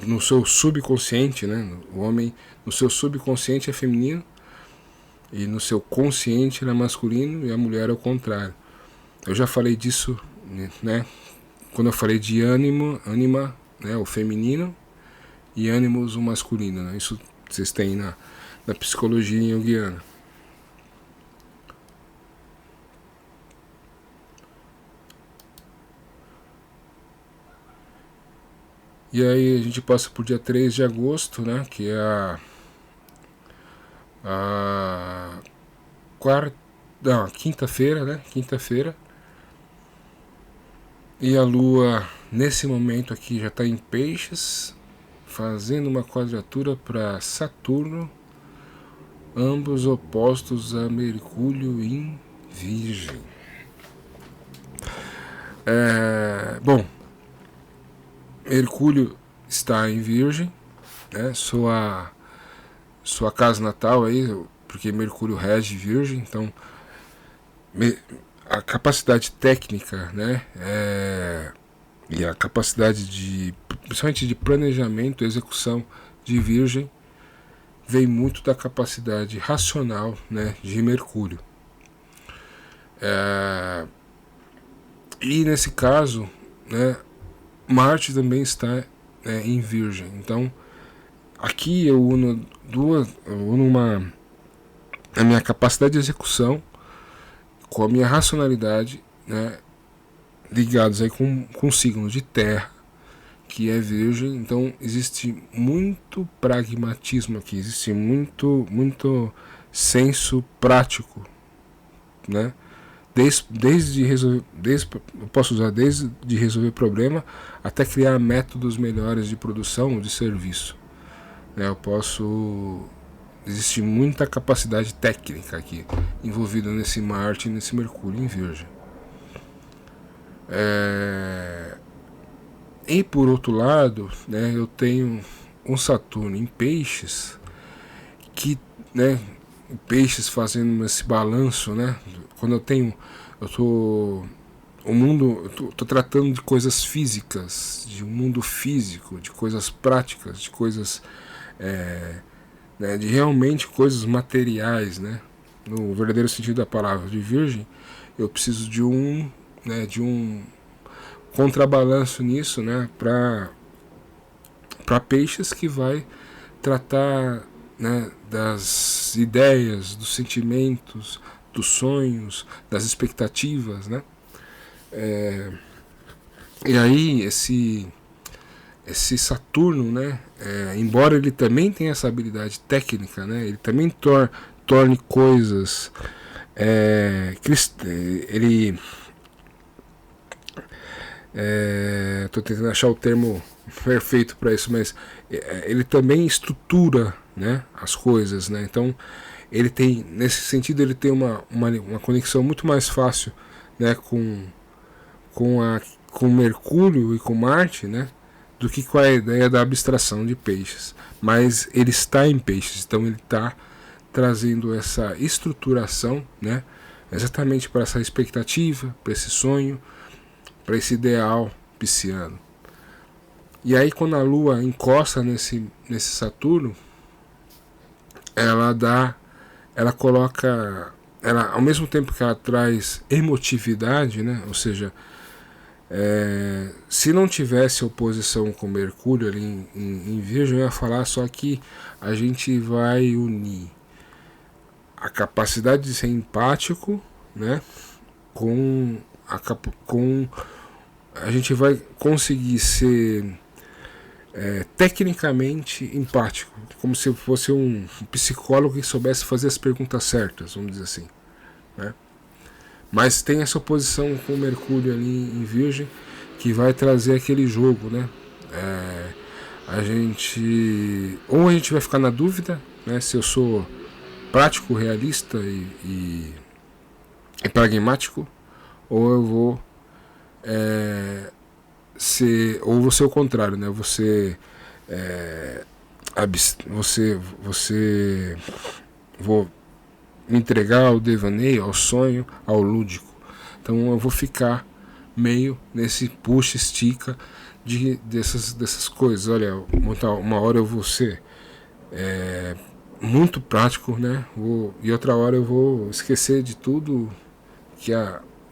no seu subconsciente, né? O homem no seu subconsciente é feminino e no seu consciente ele é masculino, e a mulher é o contrário. Eu já falei disso, né, quando eu falei de ânima, né, o feminino, e ânimos, o masculino, né? Isso vocês têm na psicologia junguiana. E aí a gente passa por dia 3 de agosto, né, que é a quinta-feira, né, quinta-feira. E a Lua, nesse momento aqui, já está em Peixes, fazendo uma quadratura para Saturno, ambos opostos a Mercúrio em Virgem. Bom, Mercúrio está em Virgem, né, sua casa natal aí, porque Mercúrio rege Virgem, então a capacidade técnica, né, e a capacidade principalmente de planejamento e execução de Virgem vem muito da capacidade racional, né, de Mercúrio. E nesse caso, né, Marte também está, né, em Virgem. Então aqui eu uno a minha capacidade de execução com a minha racionalidade, né, ligados aí com o signo de terra, que é Virgem. Então existe muito pragmatismo aqui, existe muito senso prático, né? Eu posso usar desde de resolver problema até criar métodos melhores de produção ou de serviço, né? Existe muita capacidade técnica aqui envolvida nesse Marte e nesse Mercúrio em Virgem. E por outro lado, né, eu tenho um Saturno em Peixes, que, né, Peixes fazendo esse balanço, né, quando eu tô tratando de coisas físicas, de um mundo físico, de coisas práticas, de coisas, né, de realmente coisas materiais, né, no verdadeiro sentido da palavra. De Virgem, eu preciso de um contrabalanço nisso, né, para Peixes, que vai tratar, né, das ideias, dos sentimentos, dos sonhos, das expectativas, né? E aí esse Saturno, né, embora ele também tenha essa habilidade técnica, né, ele também torne coisas, ele estou tentando achar o termo perfeito para isso, mas ele também estrutura, né, as coisas, né? Então ele tem, nesse sentido, ele tem uma conexão muito mais fácil, né, com Mercúrio e com Marte, né, do que com a ideia da abstração de Peixes. Mas ele está em Peixes, então ele está trazendo essa estruturação, né, exatamente para essa expectativa, para esse sonho, para esse ideal pisciano. E aí quando a Lua encosta nesse Saturno, ela coloca, ao mesmo tempo que ela traz emotividade, né? Ou seja, se não tivesse oposição com Mercúrio ali em Virgem, eu ia falar só que a gente vai unir a capacidade de ser empático, né, a gente vai conseguir ser tecnicamente empático, como se fosse um psicólogo que soubesse fazer as perguntas certas, vamos dizer assim, né? Mas tem essa oposição com Mercúrio ali em Virgem, que vai trazer aquele jogo, né? A gente vai ficar na dúvida, né, se eu sou prático, realista e pragmático, ou eu vou vou ser o contrário, né? Vou me entregar ao devaneio, ao sonho, ao lúdico. Então eu vou ficar meio nesse puxa, estica dessas coisas. Olha, uma hora eu vou ser muito prático, né? E outra hora eu vou esquecer de tudo que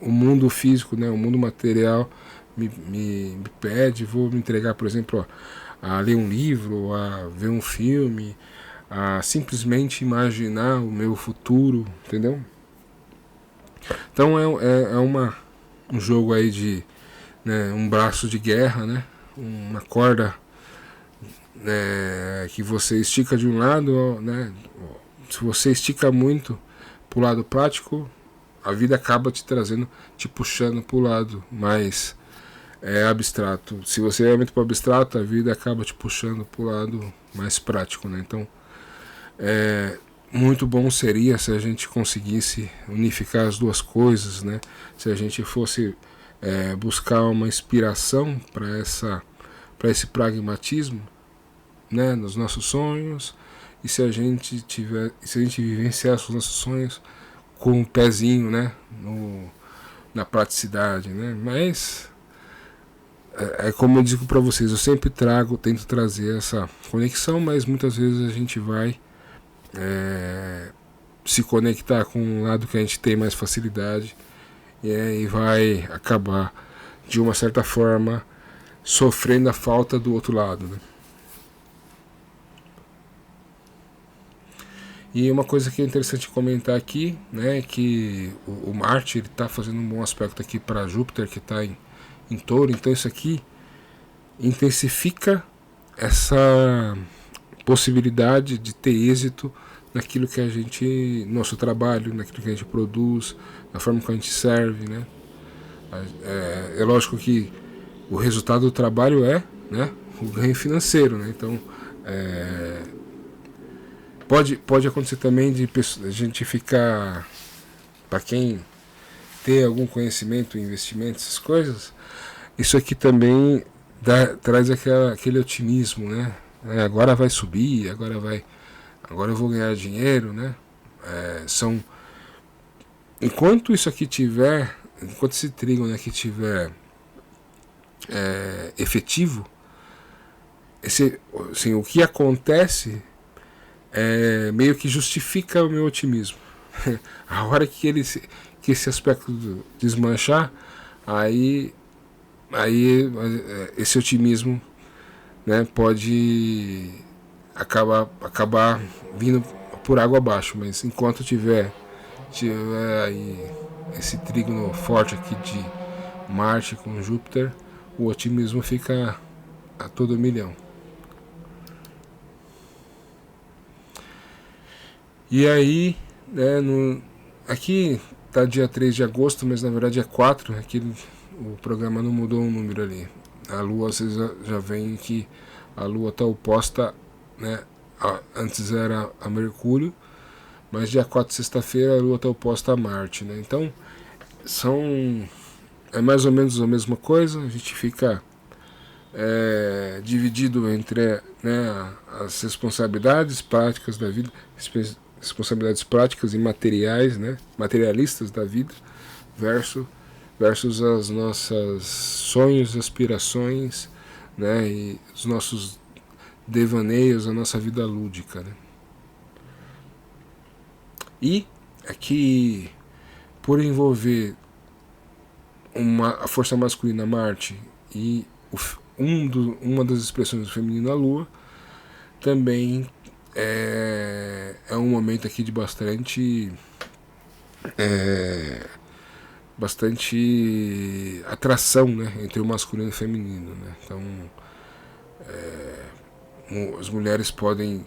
o mundo físico, né, o mundo material me pede, vou me entregar, por exemplo, a ler um livro, a ver um filme, a simplesmente imaginar o meu futuro, entendeu? Então um jogo aí de, né, um braço de guerra, né, uma corda, né, que você estica de um lado, né, se você estica muito pro lado prático, a vida acaba te trazendo, te puxando pro lado mais abstrato. Se você é muito pro abstrato, a vida acaba te puxando pro lado mais prático, né? Então, muito bom seria se a gente conseguisse unificar as duas coisas, né? Se a gente fosse buscar uma inspiração para esse pragmatismo, né, nos nossos sonhos, e se a gente vivenciasse os nossos sonhos com um pezinho, né, na praticidade, né? Mas como eu digo para vocês, eu sempre tento trazer essa conexão, mas muitas vezes a gente vai se conectar com um lado que a gente tem mais facilidade e vai acabar de uma certa forma sofrendo a falta do outro lado, né? E uma coisa que é interessante comentar aqui, né, é que o Marte está fazendo um bom aspecto aqui para Júpiter, que está em Touro. Então isso aqui intensifica essa possibilidade de ter êxito naquilo que a gente, nosso trabalho, naquilo que a gente produz, na forma que a gente serve, né? É lógico que o resultado do trabalho né, o ganho financeiro, né? Então pode acontecer também de a gente ficar, para quem tem algum conhecimento em investimento, essas coisas, isso aqui também traz aquele otimismo, né? Agora vai subir, agora eu vou ganhar dinheiro, né? Enquanto isso aqui tiver, enquanto esse trígono aqui tiver efetivo, assim, o que acontece meio que justifica o meu otimismo. A hora que esse aspecto desmanchar, aí esse otimismo, né, pode acabar vindo por água abaixo. Mas enquanto tiver aí esse trígono forte aqui de Marte com Júpiter, o otimismo fica a todo milhão. E aí, né, aqui tá dia 3 de agosto, mas na verdade é 4, aqui o programa não mudou o número ali. A Lua, vocês já veem que a Lua está oposta, né, antes era a Mercúrio, mas dia 4, sexta-feira, a Lua está oposta a Marte, né? Então, é mais ou menos a mesma coisa, a gente fica dividido entre, né, as responsabilidades práticas da vida, responsabilidades práticas e materiais, né, materialistas da vida, versus as nossas sonhos, aspirações, né, e os nossos devaneios, a nossa vida lúdica, né. E aqui, por envolver a força masculina Marte e uma das expressões do feminino a Lua, também é um momento aqui de bastante atração, né, entre o masculino e o feminino, né? Então as mulheres podem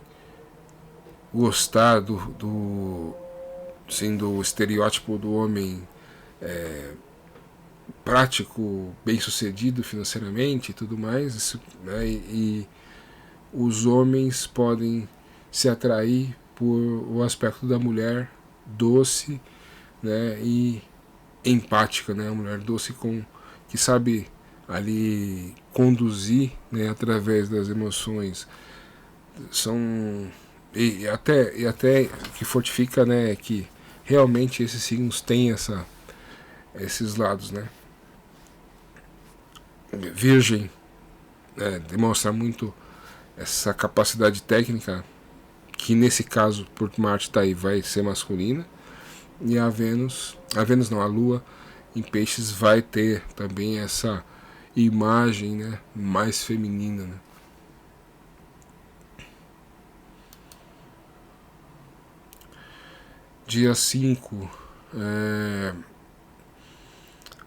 gostar do estereótipo do homem prático, bem sucedido financeiramente e tudo mais, isso, né, e os homens podem se atrair por o aspecto da mulher doce, né, e empática, né, a mulher doce que sabe ali conduzir, né, através das emoções, e até que fortifica, né, que realmente esses signos têm esses lados, né. Virgem, né, demonstra muito essa capacidade técnica, que nesse caso, por Marte está aí, vai ser masculina, e a Lua em Peixes vai ter também imagem, né, mais feminina, né? Dia 5,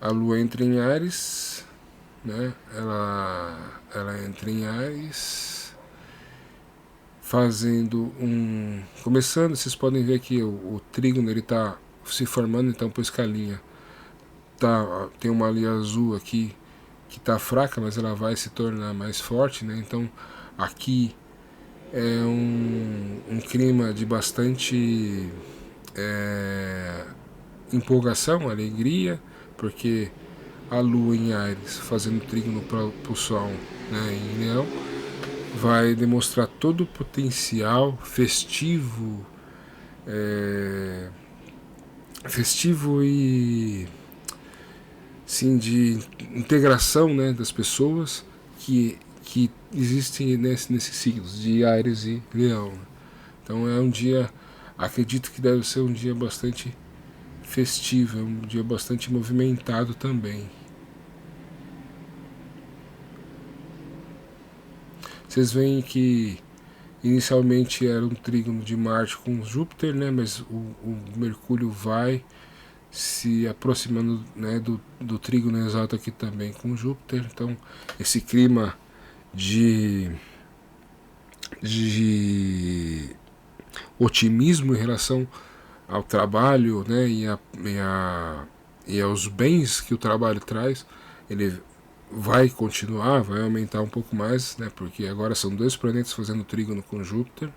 a Lua entra em Áries, né? Ela entra em Áries, fazendo começando, vocês podem ver que o trígono ele está se formando, então por escalinha. Tem uma linha azul aqui que está fraca, mas ela vai se tornar mais forte, né? Então aqui é um clima de bastante empolgação, alegria, porque a Lua em Áries fazendo trígono para o Sol, né, em Leão, vai demonstrar todo o potencial festivo, festivo e sim, de integração, né, das pessoas que existem nesses signos de Áries e Leão. Então é um dia, acredito que deve ser um dia bastante festivo, é um dia bastante movimentado também. Vocês veem que inicialmente era um trígono de Marte com Júpiter, né, mas o Mercúrio vai se aproximando, né, do trígono exato aqui também com Júpiter. Então esse clima de otimismo em relação ao trabalho, né, e aos bens que o trabalho traz, ele vai continuar, vai aumentar um pouco mais, né, porque agora são dois planetas fazendo trígono com Júpiter.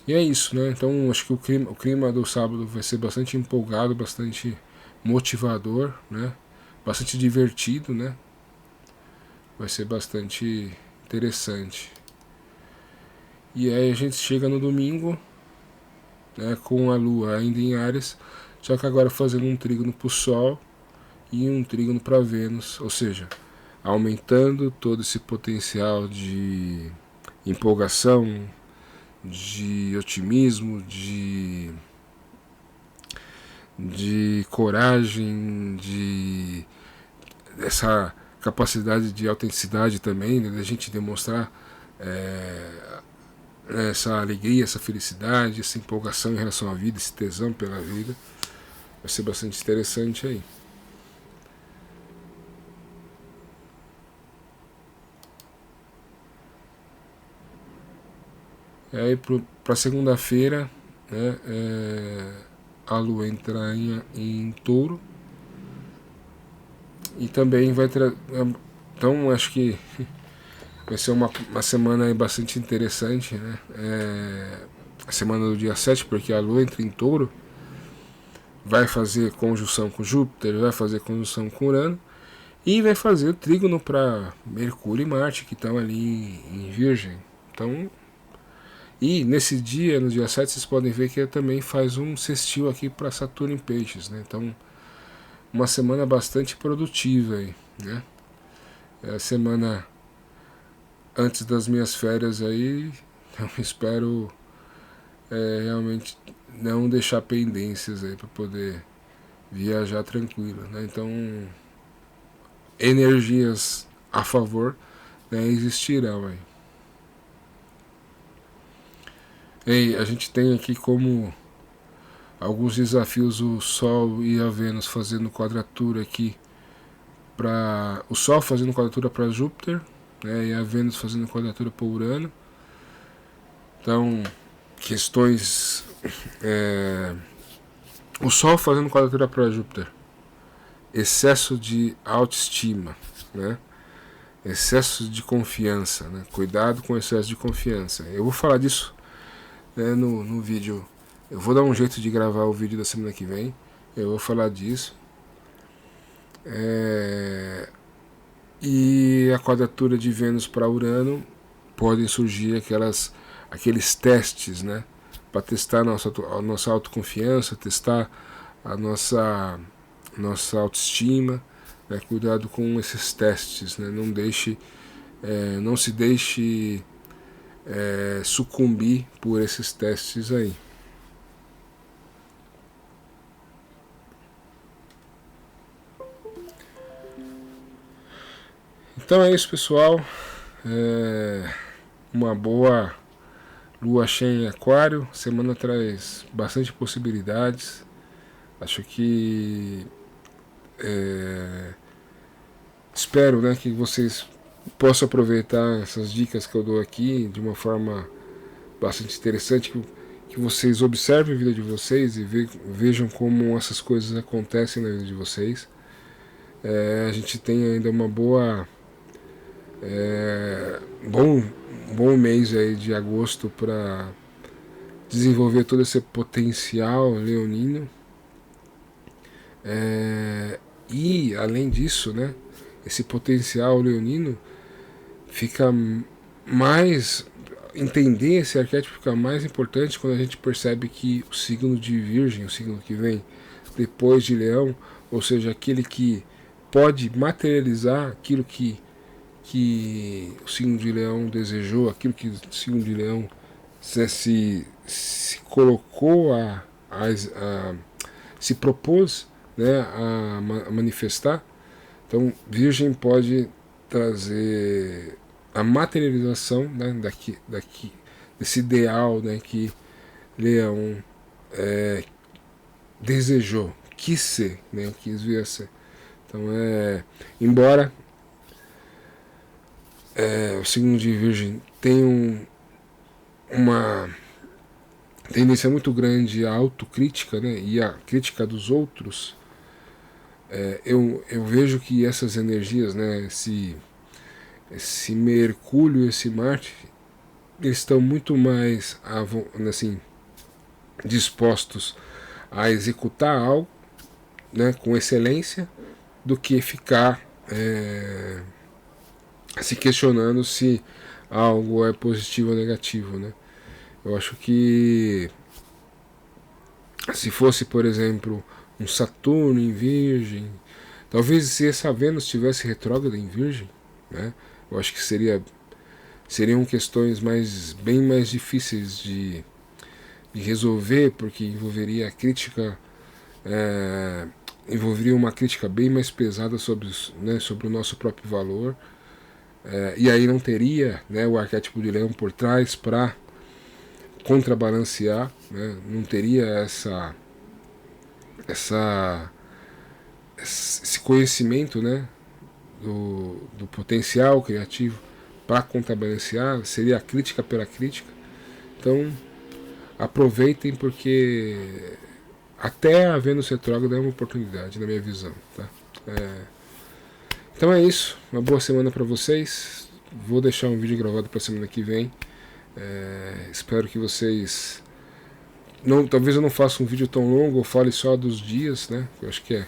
E é isso, né? Então acho que o clima do sábado vai ser bastante empolgado, bastante motivador, né? Bastante divertido, né? Vai ser bastante interessante. E aí a gente chega no domingo, né, com a Lua ainda em Áries, só que agora fazendo um trígono para o Sol e um trígono para Vênus, ou seja, aumentando todo esse potencial de empolgação, de otimismo, de coragem, de essa capacidade de autenticidade também, né, da gente demonstrar essa alegria, essa felicidade, essa empolgação em relação à vida, esse tesão pela vida. Vai ser bastante interessante aí. E aí para segunda-feira, né, a Lua entra em Touro e também vai então acho que vai ser uma semana bastante interessante, né? A semana do dia 7, porque a Lua entra em Touro, vai fazer conjunção com Júpiter, vai fazer conjunção com Urano e vai fazer o trígono para Mercúrio e Marte, que estão ali em Virgem. Então, e nesse dia, no dia 7, vocês podem ver que também faz um sextil aqui para Saturno em Peixes, né? Então, uma semana bastante produtiva aí, né? É a semana antes das minhas férias aí, então espero realmente não deixar pendências aí para poder viajar tranquilo, né? Então, energias a favor, né, existirão aí. E a gente tem aqui como alguns desafios o Sol e a Vênus fazendo quadratura aqui para o Sol fazendo quadratura para Júpiter, né, e a Vênus fazendo quadratura para Urano. Então, questões o Sol fazendo quadratura para Júpiter, excesso de autoestima, né? Excesso de confiança, né? Cuidado com o excesso de confiança. Eu vou falar disso, né, no vídeo. Eu vou dar um jeito de gravar o vídeo da semana que vem. Eu vou falar disso. E a quadratura de Vênus para Urano podem surgir aqueles testes, né, para testar a nossa autoconfiança, testar a nossa autoestima, né, cuidado com esses testes, né, não se deixe sucumbir por esses testes aí. Então é isso, pessoal. Uma boa lua cheia em Aquário. Semana traz bastante possibilidades. Acho que espero, né, que vocês possam aproveitar essas dicas que eu dou aqui de uma forma bastante interessante, que vocês observem a vida de vocês e vejam como essas coisas acontecem na vida de vocês. A gente tem ainda uma boa bom mês aí de agosto para desenvolver todo esse potencial leonino. E além disso, né, esse potencial leonino fica mais, entender esse arquétipo fica mais importante quando a gente percebe que o signo de Virgem, o signo que vem depois de Leão, ou seja, aquele que pode materializar aquilo que o signo de Leão desejou, aquilo que o signo de Leão se colocou se propôs, né, a manifestar. Então, Virgem pode trazer a materialização, né, desse ideal, né, que Leão desejou, quis ser, né, quis vir a ser. Então, embora o signo de Virgem tem uma tendência muito grande à autocrítica, né, e à crítica dos outros, eu vejo que essas energias, né, esse Mercúrio, esse Marte, eles estão muito mais assim, dispostos a executar algo, né, com excelência, do que ficar se questionando se algo é positivo ou negativo, né? Eu acho que se fosse, por exemplo, um Saturno em Virgem, talvez se essa Vênus estivesse retrógrada em Virgem, né, eu acho que seriam questões bem mais difíceis de resolver, porque envolveria a crítica, envolveria uma crítica bem mais pesada sobre o nosso próprio valor, e aí não teria, né, o arquétipo de Leão por trás para contrabalancear, né, não teria esse conhecimento, né, do potencial criativo para contrabalancear, seria a crítica pela crítica. Então aproveitem, porque até a Vênus retrógrada é uma oportunidade, na minha visão, tá? Então é isso, uma boa semana para vocês. Vou deixar um vídeo gravado para semana que vem. Espero que vocês talvez eu não faça um vídeo tão longo, eu fale só dos dias, né? Eu acho que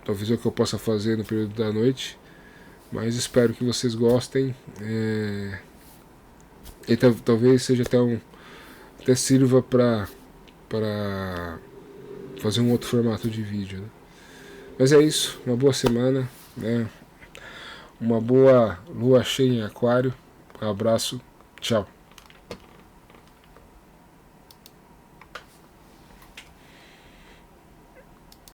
talvez é o que eu possa fazer no período da noite, mas espero que vocês gostem, e talvez seja até sirva para fazer um outro formato de vídeo, né? Mas é isso, uma boa semana, né? Uma boa lua cheia em Aquário. Um abraço, tchau.